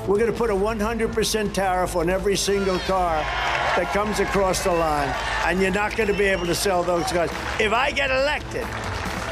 We're going to put a 100% tariff on every single car that comes across the line, and you're not going to be able to sell those cars if I get elected.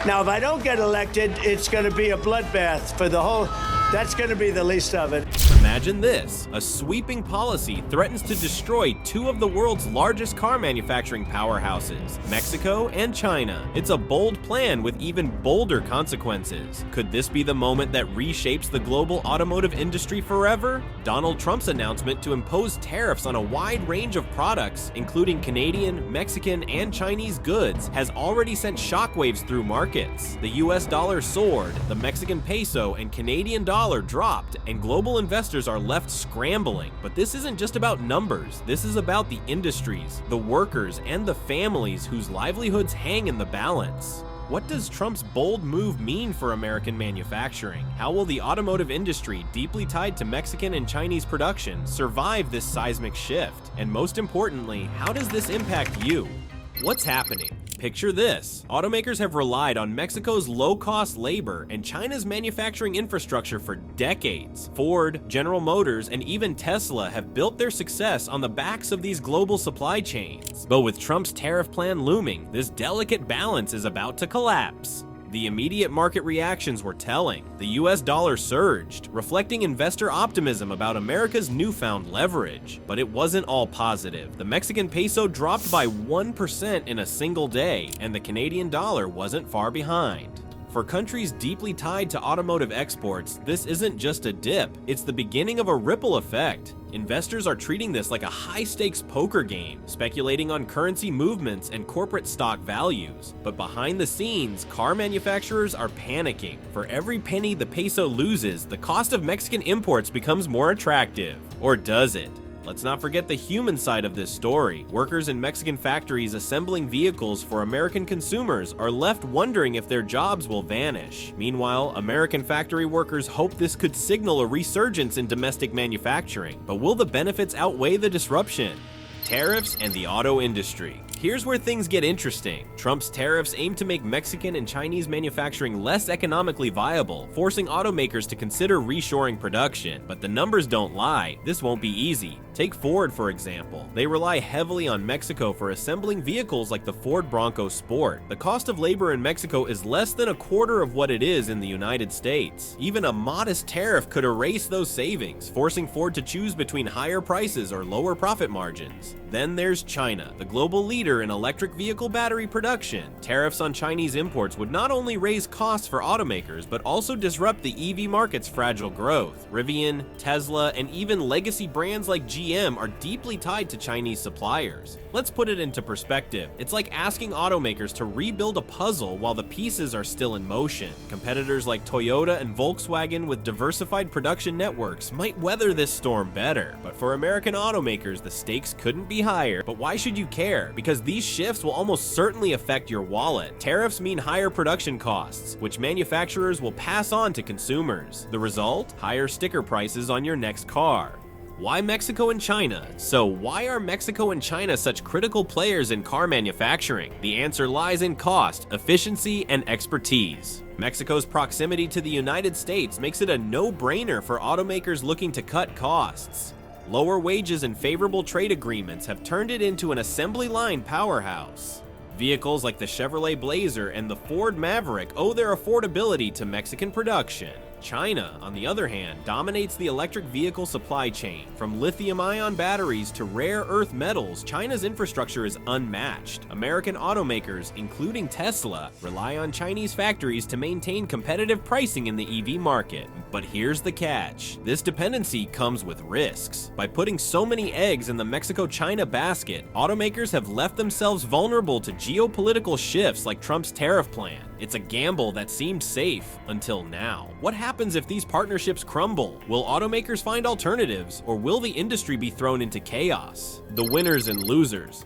Now, if I don't get elected, it's going to be a bloodbath for the whole. That's going to be the least of it. Imagine this. A sweeping policy threatens to destroy two of the world's largest car manufacturing powerhouses, Mexico and China. It's a bold plan with even bolder consequences. Could this be the moment that reshapes the global automotive industry forever? Donald Trump's announcement to impose tariffs on a wide range of products, including Canadian, Mexican, and Chinese goods, has already sent shockwaves through markets. The US dollar soared, the Mexican peso and Canadian dollar dropped, and global investors are left scrambling. But this isn't just about numbers. This is about the industries, the workers, and the families whose livelihoods hang in the balance. What does Trump's bold move mean for American manufacturing? How will the automotive industry, deeply tied to Mexican and Chinese production, survive this seismic shift? And most importantly, how does this impact you? What's happening? Picture this. Automakers have relied on Mexico's low-cost labor and China's manufacturing infrastructure for decades. Ford, General Motors, and even Tesla have built their success on the backs of these global supply chains. But with Trump's tariff plan looming, this delicate balance is about to collapse. The immediate market reactions were telling. The US dollar surged, reflecting investor optimism about America's newfound leverage. But it wasn't all positive. The Mexican peso dropped by 1% in a single day, and the Canadian dollar wasn't far behind. For countries deeply tied to automotive exports, this isn't just a dip, it's the beginning of a ripple effect. Investors are treating this like a high-stakes poker game, speculating on currency movements and corporate stock values. But behind the scenes, car manufacturers are panicking. For every penny the peso loses, the cost of Mexican imports becomes more attractive. Or does it? Let's not forget the human side of this story. Workers in Mexican factories assembling vehicles for American consumers are left wondering if their jobs will vanish. Meanwhile, American factory workers hope this could signal a resurgence in domestic manufacturing. But will the benefits outweigh the disruption? Tariffs and the auto industry. Here's where things get interesting. Trump's tariffs aim to make Mexican and Chinese manufacturing less economically viable, forcing automakers to consider reshoring production. But the numbers don't lie. This won't be easy. Take Ford, for example. They rely heavily on Mexico for assembling vehicles like the Ford Bronco Sport. The cost of labor in Mexico is less than a quarter of what it is in the United States. Even a modest tariff could erase those savings, forcing Ford to choose between higher prices or lower profit margins. Then there's China, the global leader in electric vehicle battery production. Tariffs on Chinese imports would not only raise costs for automakers, but also disrupt the EV market's fragile growth. Rivian, Tesla, and even legacy brands like GM are deeply tied to Chinese suppliers. Let's put it into perspective. It's like asking automakers to rebuild a puzzle while the pieces are still in motion. Competitors like Toyota and Volkswagen with diversified production networks might weather this storm better. But for American automakers, the stakes couldn't be higher. But why should you care? Because these shifts will almost certainly affect your wallet. Tariffs mean higher production costs, which manufacturers will pass on to consumers. The result? Higher sticker prices on your next car. Why Mexico and China? So why are Mexico and China such critical players in car manufacturing? The answer lies in cost, efficiency, and expertise. Mexico's proximity to the United States makes it a no-brainer for automakers looking to cut costs. Lower wages and favorable trade agreements have turned it into an assembly line powerhouse. Vehicles like the Chevrolet Blazer and the Ford Maverick owe their affordability to Mexican production. China, on the other hand, dominates the electric vehicle supply chain. From lithium-ion batteries to rare earth metals, China's infrastructure is unmatched. American automakers, including Tesla, rely on Chinese factories to maintain competitive pricing in the EV market. But here's the catch. This dependency comes with risks. By putting so many eggs in the Mexico-China basket, automakers have left themselves vulnerable to geopolitical shifts like Trump's tariff plan. It's a gamble that seemed safe until now. What happens if these partnerships crumble? Will automakers find alternatives, or will the industry be thrown into chaos? The winners and losers.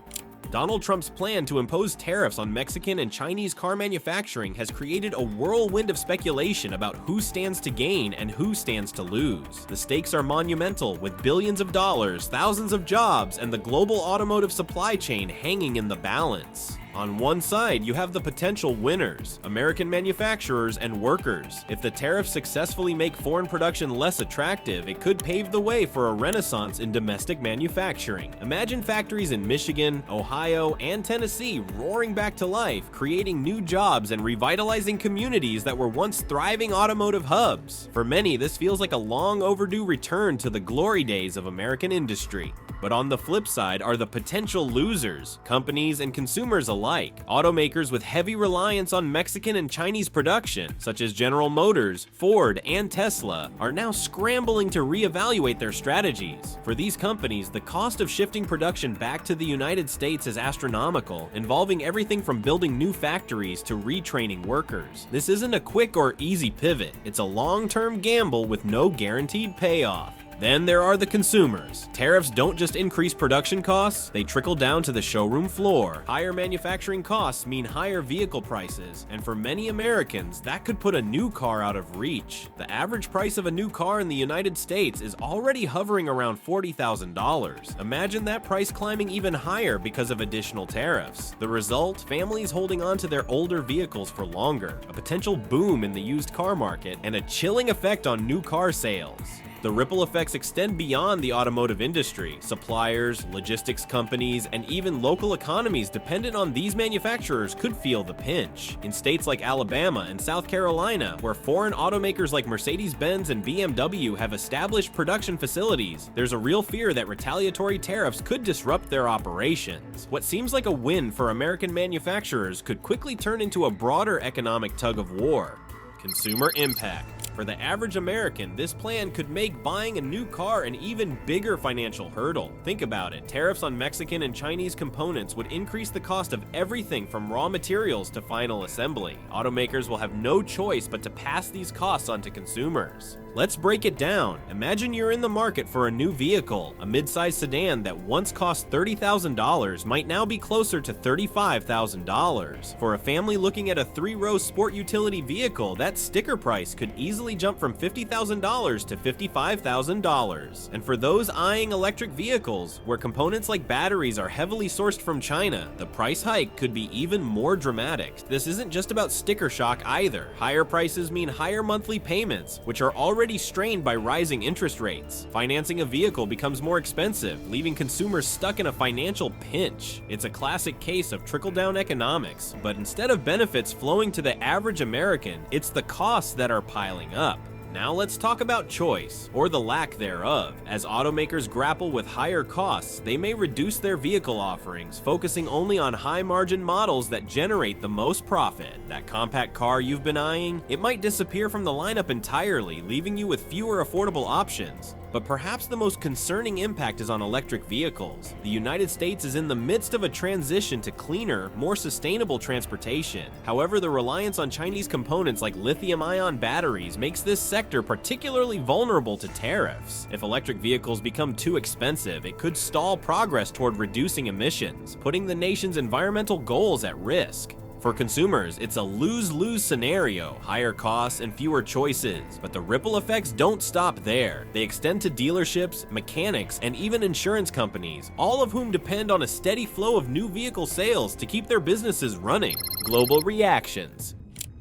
Donald Trump's plan to impose tariffs on Mexican and Chinese car manufacturing has created a whirlwind of speculation about who stands to gain and who stands to lose. The stakes are monumental, with billions of dollars, thousands of jobs, and the global automotive supply chain hanging in the balance. On one side, you have the potential winners, American manufacturers and workers. If the tariffs successfully make foreign production less attractive, it could pave the way for a renaissance in domestic manufacturing. Imagine factories in Michigan, Ohio, and Tennessee roaring back to life, creating new jobs and revitalizing communities that were once thriving automotive hubs. For many, this feels like a long overdue return to the glory days of American industry. But on the flip side are the potential losers, companies and consumers alike. Automakers with heavy reliance on Mexican and Chinese production, such as General Motors, Ford, and Tesla, are now scrambling to reevaluate their strategies. For these companies, the cost of shifting production back to the United States is astronomical, involving everything from building new factories to retraining workers. This isn't a quick or easy pivot. It's a long-term gamble with no guaranteed payoff. Then there are the consumers. Tariffs don't just increase production costs, they trickle down to the showroom floor. Higher manufacturing costs mean higher vehicle prices, and for many Americans, that could put a new car out of reach. The average price of a new car in the United States is already hovering around $40,000. Imagine that price climbing even higher because of additional tariffs. The result? Families holding on to their older vehicles for longer, a potential boom in the used car market, and a chilling effect on new car sales. The ripple effects extend beyond the automotive industry. Suppliers, logistics companies, and even local economies dependent on these manufacturers could feel the pinch. In states like Alabama and South Carolina, where foreign automakers like Mercedes-Benz and BMW have established production facilities, there's a real fear that retaliatory tariffs could disrupt their operations. What seems like a win for American manufacturers could quickly turn into a broader economic tug-of-war. Consumer impact. For the average American, this plan could make buying a new car an even bigger financial hurdle. Think about it. Tariffs on Mexican and Chinese components would increase the cost of everything from raw materials to final assembly. Automakers will have no choice but to pass these costs on to consumers. Let's break it down. Imagine you're in the market for a new vehicle. A mid-size sedan that once cost $30,000 might now be closer to $35,000. For a family looking at a 3-row sport utility vehicle, that sticker price could easily jump from $50,000 to $55,000. And for those eyeing electric vehicles, where components like batteries are heavily sourced from China, the price hike could be even more dramatic. This isn't just about sticker shock either. Higher prices mean higher monthly payments, which are already strained by rising interest rates. Financing a vehicle becomes more expensive, leaving consumers stuck in a financial pinch. It's a classic case of trickle-down economics, but instead of benefits flowing to the average American, it's the costs that are piling up. Now let's talk about choice, or the lack thereof. As automakers grapple with higher costs, they may reduce their vehicle offerings, focusing only on high-margin models that generate the most profit. That compact car you've been eyeing? It might disappear from the lineup entirely, leaving you with fewer affordable options. But perhaps the most concerning impact is on electric vehicles. The United States is in the midst of a transition to cleaner, more sustainable transportation. However, the reliance on Chinese components like lithium-ion batteries makes this sector particularly vulnerable to tariffs. If electric vehicles become too expensive, it could stall progress toward reducing emissions, putting the nation's environmental goals at risk. For consumers, it's a lose-lose scenario, higher costs and fewer choices. But the ripple effects don't stop there. They extend to dealerships, mechanics, and even insurance companies, all of whom depend on a steady flow of new vehicle sales to keep their businesses running. Global reactions.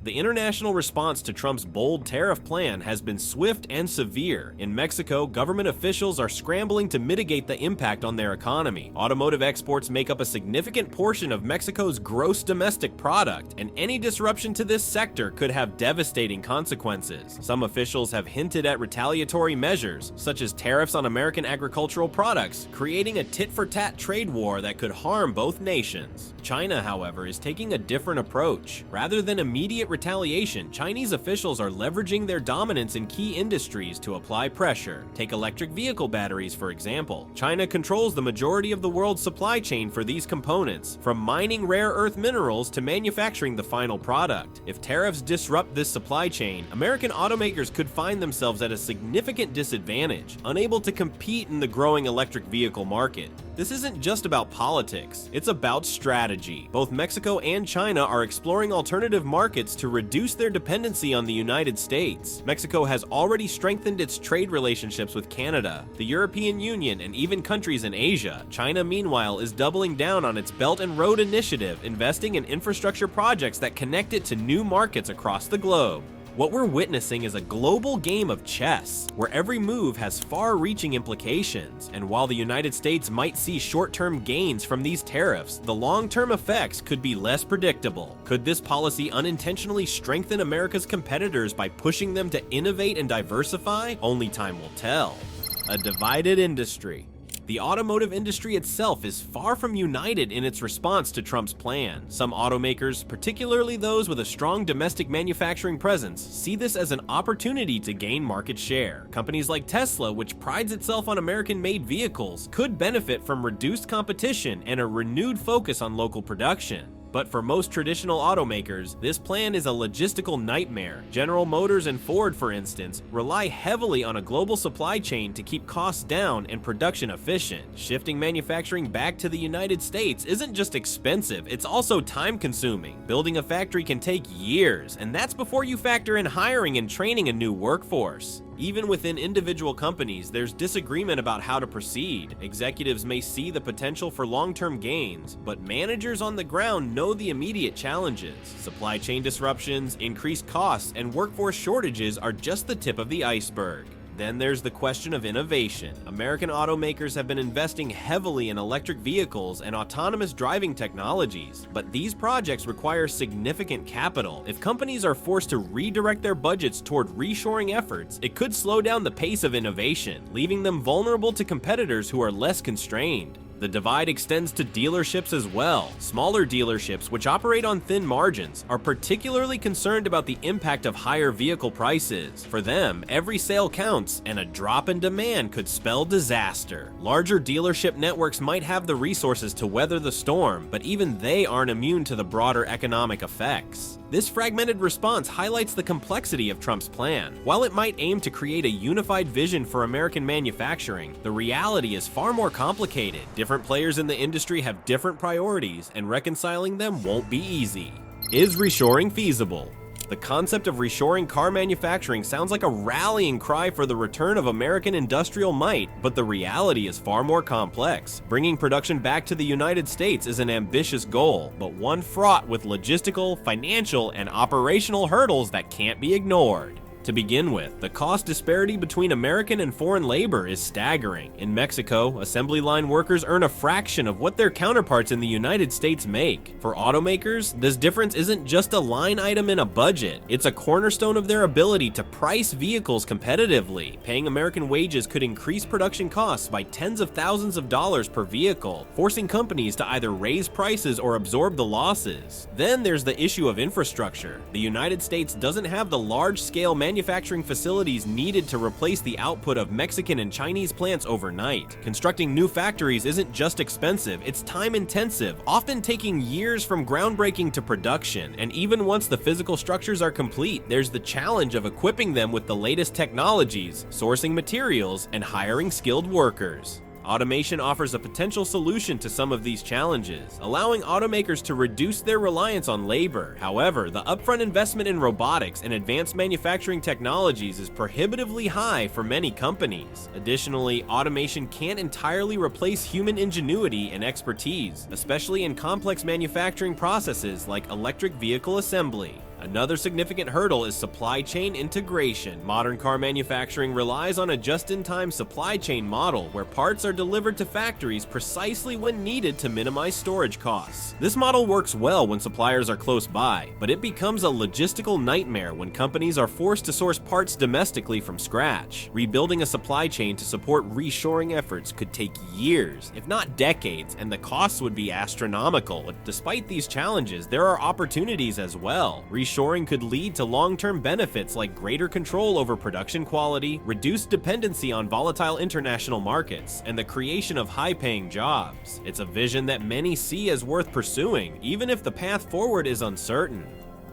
The international response to Trump's bold tariff plan has been swift and severe. In Mexico, government officials are scrambling to mitigate the impact on their economy. Automotive exports make up a significant portion of Mexico's gross domestic product, and any disruption to this sector could have devastating consequences. Some officials have hinted at retaliatory measures, such as tariffs on American agricultural products, creating a tit-for-tat trade war that could harm both nations. China, however, is taking a different approach. Rather than immediate retaliation, Chinese officials are leveraging their dominance in key industries to apply pressure. Take electric vehicle batteries, for example. China controls the majority of the world's supply chain for these components, from mining rare earth minerals to manufacturing the final product. If tariffs disrupt this supply chain, American automakers could find themselves at a significant disadvantage, unable to compete in the growing electric vehicle market. This isn't just about politics, it's about strategy. Both Mexico and China are exploring alternative markets to to reduce their dependency on the United States. Mexico has already strengthened its trade relationships with Canada, the European Union, and even countries in Asia. China, meanwhile, is doubling down on its Belt and Road Initiative, investing in infrastructure projects that connect it to new markets across the globe. What we're witnessing is a global game of chess, where every move has far-reaching implications, and while the United States might see short-term gains from these tariffs, the long-term effects could be less predictable. Could this policy unintentionally strengthen America's competitors by pushing them to innovate and diversify? Only time will tell. A divided industry. The automotive industry itself is far from united in its response to Trump's plan. Some automakers, particularly those with a strong domestic manufacturing presence, see this as an opportunity to gain market share. Companies like Tesla, which prides itself on American-made vehicles, could benefit from reduced competition and a renewed focus on local production. But for most traditional automakers, this plan is a logistical nightmare. General Motors and Ford, for instance, rely heavily on a global supply chain to keep costs down and production efficient. Shifting manufacturing back to the United States isn't just expensive, it's also time-consuming. Building a factory can take years, and that's before you factor in hiring and training a new workforce. Even within individual companies, there's disagreement about how to proceed. Executives may see the potential for long-term gains, but managers on the ground know the immediate challenges. Supply chain disruptions, increased costs, and workforce shortages are just the tip of the iceberg. Then there's the question of innovation. American automakers have been investing heavily in electric vehicles and autonomous driving technologies, but these projects require significant capital. If companies are forced to redirect their budgets toward reshoring efforts, it could slow down the pace of innovation, leaving them vulnerable to competitors who are less constrained. The divide extends to dealerships as well. Smaller dealerships, which operate on thin margins, are particularly concerned about the impact of higher vehicle prices. For them, every sale counts, and a drop in demand could spell disaster. Larger dealership networks might have the resources to weather the storm, but even they aren't immune to the broader economic effects. This fragmented response highlights the complexity of Trump's plan. While it might aim to create a unified vision for American manufacturing, the reality is far more complicated. Different players in the industry have different priorities, and reconciling them won't be easy. Is reshoring feasible? The concept of reshoring car manufacturing sounds like a rallying cry for the return of American industrial might, but the reality is far more complex. Bringing production back to the United States is an ambitious goal, but one fraught with logistical, financial, and operational hurdles that can't be ignored. To begin with, the cost disparity between American and foreign labor is staggering. In Mexico, assembly line workers earn a fraction of what their counterparts in the United States make. For automakers, this difference isn't just a line item in a budget, it's a cornerstone of their ability to price vehicles competitively. Paying American wages could increase production costs by tens of thousands of dollars per vehicle, forcing companies to either raise prices or absorb the losses. Then there's the issue of infrastructure. The United States doesn't have the large-scale manufacturing facilities needed to replace the output of Mexican and Chinese plants overnight. Constructing new factories isn't just expensive, it's time-intensive, often taking years from groundbreaking to production. And even once the physical structures are complete, there's the challenge of equipping them with the latest technologies, sourcing materials, and hiring skilled workers. Automation offers a potential solution to some of these challenges, allowing automakers to reduce their reliance on labor. However, the upfront investment in robotics and advanced manufacturing technologies is prohibitively high for many companies. Additionally, automation can't entirely replace human ingenuity and expertise, especially in complex manufacturing processes like electric vehicle assembly. Another significant hurdle is supply chain integration. Modern car manufacturing relies on a just-in-time supply chain model where parts are delivered to factories precisely when needed to minimize storage costs. This model works well when suppliers are close by, but it becomes a logistical nightmare when companies are forced to source parts domestically from scratch. Rebuilding a supply chain to support reshoring efforts could take years, if not decades, and the costs would be astronomical. Despite these challenges, there are opportunities as well. Reshoring could lead to long-term benefits like greater control over production quality, reduced dependency on volatile international markets, and the creation of high-paying jobs. It's a vision that many see as worth pursuing, even if the path forward is uncertain.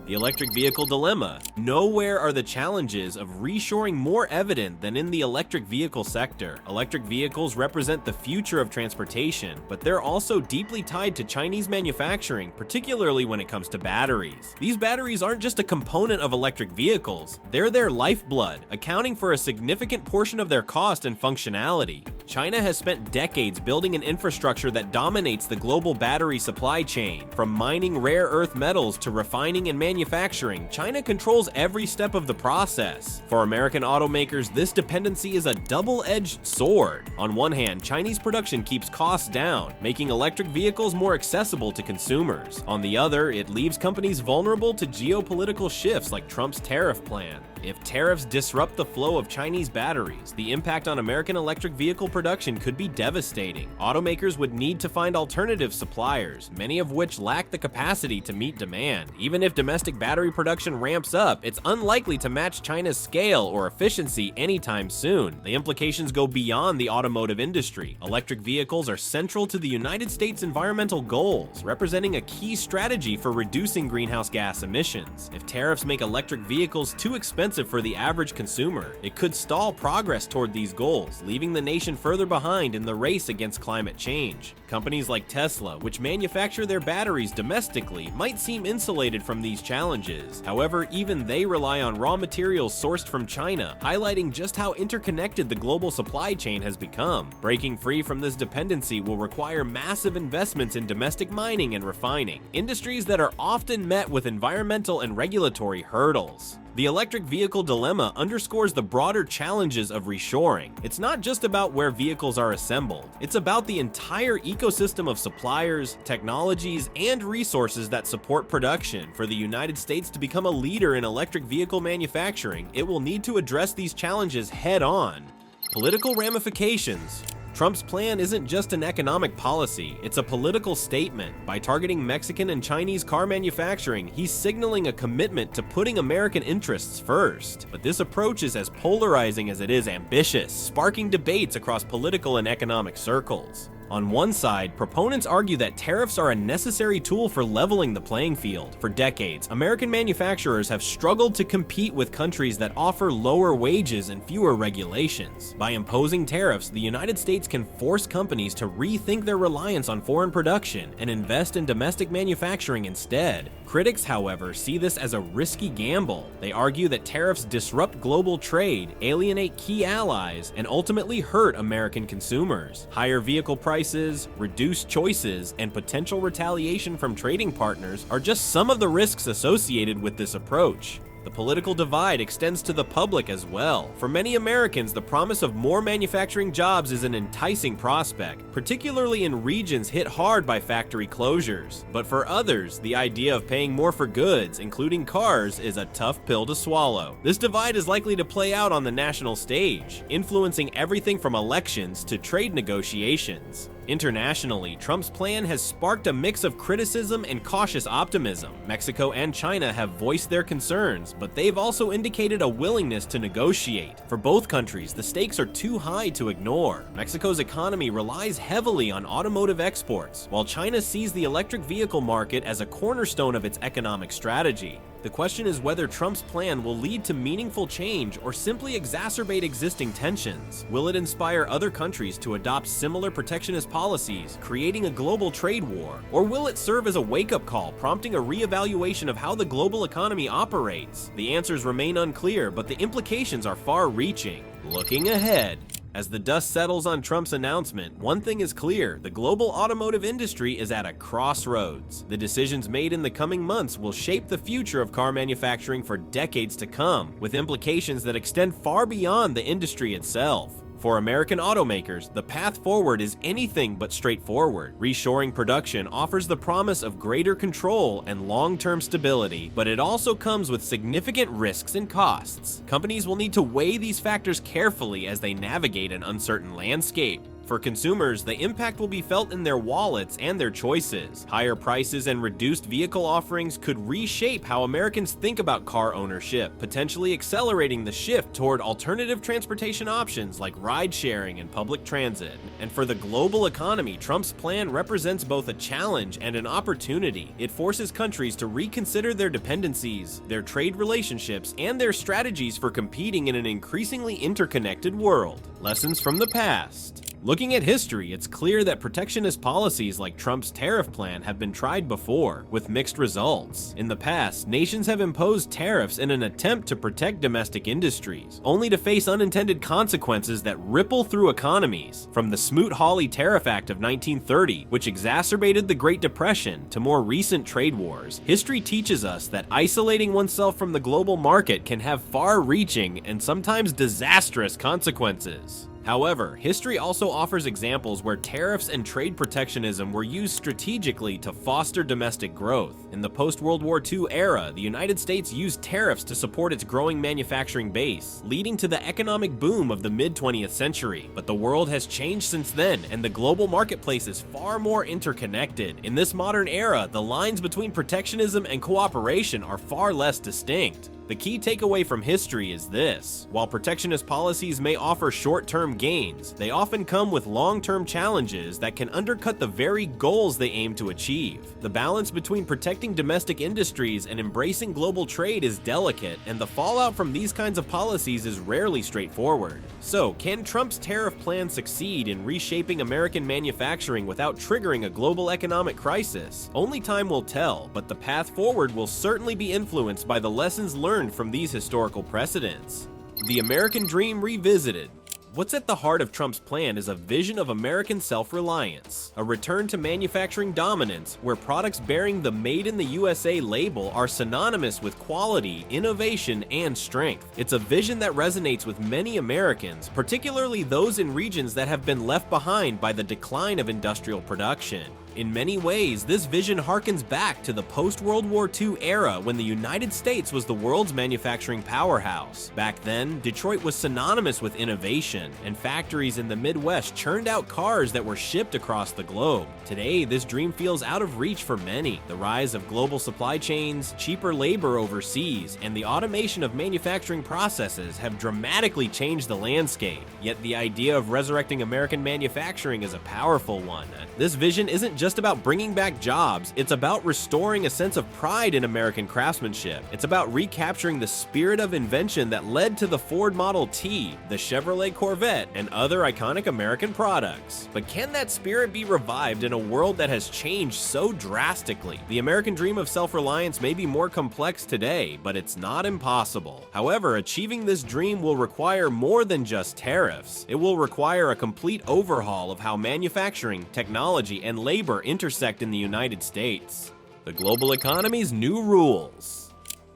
The electric vehicle dilemma. Nowhere are the challenges of reshoring more evident than in the electric vehicle sector. Electric vehicles represent the future of transportation, but they're also deeply tied to Chinese manufacturing, particularly when it comes to batteries. These batteries aren't just a component of electric vehicles, they're their lifeblood, accounting for a significant portion of their cost and functionality. China has spent decades building an infrastructure that dominates the global battery supply chain. From mining rare earth metals to refining and manufacturing, China controls every step of the process. For American automakers, this dependency is a double-edged sword. On one hand, Chinese production keeps costs down, making electric vehicles more accessible to consumers. On the other, it leaves companies vulnerable to geopolitical shifts like Trump's tariff plan. If tariffs disrupt the flow of Chinese batteries, the impact on American electric vehicle production could be devastating. Automakers would need to find alternative suppliers, many of which lack the capacity to meet demand. Even if domestic battery production ramps up, it's unlikely to match China's scale or efficiency anytime soon. The implications go beyond the automotive industry. Electric vehicles are central to the United States' environmental goals, representing a key strategy for reducing greenhouse gas emissions. If tariffs make electric vehicles too expensive for the average consumer, it could stall progress toward these goals, leaving the nation further behind in the race against climate change. Companies like Tesla, which manufacture their batteries domestically, might seem insulated from these challenges. However, even they rely on raw materials sourced from China, highlighting just how interconnected the global supply chain has become. Breaking free from this dependency will require massive investments in domestic mining and refining, industries that are often met with environmental and regulatory hurdles. The electric vehicle dilemma underscores the broader challenges of reshoring. It's not just about where vehicles are assembled, it's about the entire ecosystem of suppliers, technologies, and resources that support production. For the United States to become a leader in electric vehicle manufacturing, it will need to address these challenges head-on. Political ramifications. Trump's plan isn't just an economic policy, it's a political statement. By targeting Mexican and Chinese car manufacturing, he's signaling a commitment to putting American interests first. But this approach is as polarizing as it is ambitious, sparking debates across political and economic circles. On one side, proponents argue that tariffs are a necessary tool for leveling the playing field. For decades, American manufacturers have struggled to compete with countries that offer lower wages and fewer regulations. By imposing tariffs, the United States can force companies to rethink their reliance on foreign production and invest in domestic manufacturing instead. Critics, however, see this as a risky gamble. They argue that tariffs disrupt global trade, alienate key allies, and ultimately hurt American consumers. Higher vehicle prices, reduced choices, and potential retaliation from trading partners are just some of the risks associated with this approach. The political divide extends to the public as well. For many Americans, the promise of more manufacturing jobs is an enticing prospect, particularly in regions hit hard by factory closures. But for others, the idea of paying more for goods, including cars, is a tough pill to swallow. This divide is likely to play out on the national stage, influencing everything from elections to trade negotiations. Internationally, Trump's plan has sparked a mix of criticism and cautious optimism. Mexico and China have voiced their concerns, but they've also indicated a willingness to negotiate. For both countries, the stakes are too high to ignore. Mexico's economy relies heavily on automotive exports, while China sees the electric vehicle market as a cornerstone of its economic strategy. The question is whether Trump's plan will lead to meaningful change or simply exacerbate existing tensions. Will it inspire other countries to adopt similar protectionist policies, creating a global trade war? Or will it serve as a wake-up call, prompting a reevaluation of how the global economy operates? The answers remain unclear, but the implications are far-reaching. Looking ahead. As the dust settles on Trump's announcement, one thing is clear: the global automotive industry is at a crossroads. The decisions made in the coming months will shape the future of car manufacturing for decades to come, with implications that extend far beyond the industry itself. For American automakers, the path forward is anything but straightforward. Reshoring production offers the promise of greater control and long-term stability, but it also comes with significant risks and costs. Companies will need to weigh these factors carefully as they navigate an uncertain landscape. For consumers, the impact will be felt in their wallets and their choices. Higher prices and reduced vehicle offerings could reshape how Americans think about car ownership, potentially accelerating the shift toward alternative transportation options like ride-sharing and public transit. And for the global economy, Trump's plan represents both a challenge and an opportunity. It forces countries to reconsider their dependencies, their trade relationships, and their strategies for competing in an increasingly interconnected world. Lessons from the past. Looking at history, it's clear that protectionist policies like Trump's tariff plan have been tried before, with mixed results. In the past, nations have imposed tariffs in an attempt to protect domestic industries, only to face unintended consequences that ripple through economies. From the Smoot-Hawley Tariff Act of 1930, which exacerbated the Great Depression, to more recent trade wars, history teaches us that isolating oneself from the global market can have far-reaching and sometimes disastrous consequences. However, history also offers examples where tariffs and trade protectionism were used strategically to foster domestic growth. In the post-World War II era, the United States used tariffs to support its growing manufacturing base, leading to the economic boom of the mid-20th century. But the world has changed since then, and the global marketplace is far more interconnected. In this modern era, the lines between protectionism and cooperation are far less distinct. The key takeaway from history is this: while protectionist policies may offer short-term gains, they often come with long-term challenges that can undercut the very goals they aim to achieve. The balance between protecting domestic industries and embracing global trade is delicate, and the fallout from these kinds of policies is rarely straightforward. So, can Trump's tariff plan succeed in reshaping American manufacturing without triggering a global economic crisis? Only time will tell, but the path forward will certainly be influenced by the lessons learned from these historical precedents. The American Dream Revisited. What's at the heart of Trump's plan is a vision of American self-reliance, a return to manufacturing dominance where products bearing the Made in the USA label are synonymous with quality, innovation, and strength. It's a vision that resonates with many Americans, particularly those in regions that have been left behind by the decline of industrial production. In many ways, this vision harkens back to the post-World War II era when the United States was the world's manufacturing powerhouse. Back then, Detroit was synonymous with innovation, and factories in the Midwest churned out cars that were shipped across the globe. Today, this dream feels out of reach for many. The rise of global supply chains, cheaper labor overseas, and the automation of manufacturing processes have dramatically changed the landscape. Yet the idea of resurrecting American manufacturing is a powerful one. This vision isn't just about bringing back jobs, it's about restoring a sense of pride in American craftsmanship. It's about recapturing the spirit of invention that led to the Ford Model T, the Chevrolet Corvette, and other iconic American products. But can that spirit be revived in a world that has changed so drastically? The American dream of self-reliance may be more complex today, but it's not impossible. However, achieving this dream will require more than just tariffs. It will require a complete overhaul of how manufacturing, technology, and labor intersect in the United States. The global economy's new rules.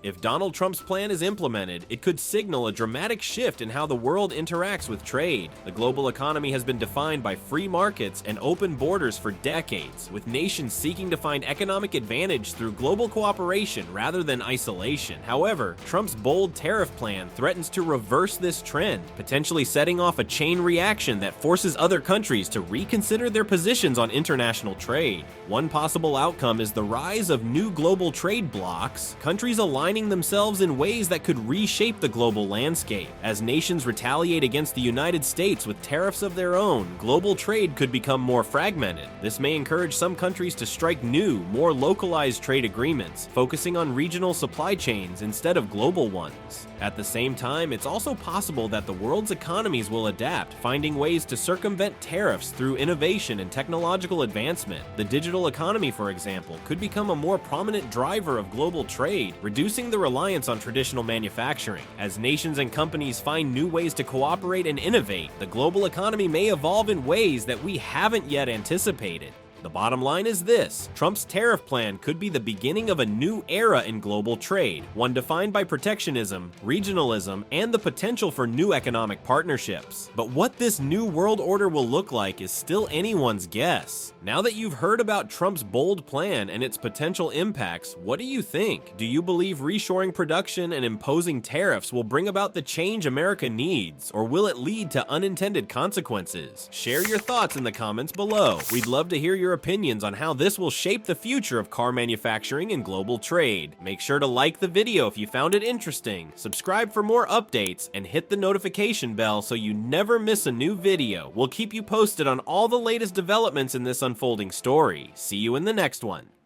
If Donald Trump's plan is implemented, it could signal a dramatic shift in how the world interacts with trade. The global economy has been defined by free markets and open borders for decades, with nations seeking to find economic advantage through global cooperation rather than isolation. However, Trump's bold tariff plan threatens to reverse this trend, potentially setting off a chain reaction that forces other countries to reconsider their positions on international trade. One possible outcome is the rise of new global trade blocs, countries aligning themselves in ways that could reshape the global landscape. As nations retaliate against the United States with tariffs of their own, global trade could become more fragmented. This may encourage some countries to strike new, more localized trade agreements, focusing on regional supply chains instead of global ones. At the same time, it's also possible that the world's economies will adapt, finding ways to circumvent tariffs through innovation and technological advancement. The digital economy, for example, could become a more prominent driver of global trade, reducing the reliance on traditional manufacturing. As nations and companies find new ways to cooperate and innovate, the global economy may evolve in ways that we haven't yet anticipated. The bottom line is this: Trump's tariff plan could be the beginning of a new era in global trade, one defined by protectionism, regionalism, and the potential for new economic partnerships. But what this new world order will look like is still anyone's guess. Now that you've heard about Trump's bold plan and its potential impacts, what do you think? Do you believe reshoring production and imposing tariffs will bring about the change America needs, or will it lead to unintended consequences? Share your thoughts in the comments below. We'd love to hear your opinions on how this will shape the future of car manufacturing and global trade. Make sure to like the video if you found it interesting, subscribe for more updates, and hit the notification bell so you never miss a new video. We'll keep you posted on all the latest developments in this unfolding story. See you in the next one.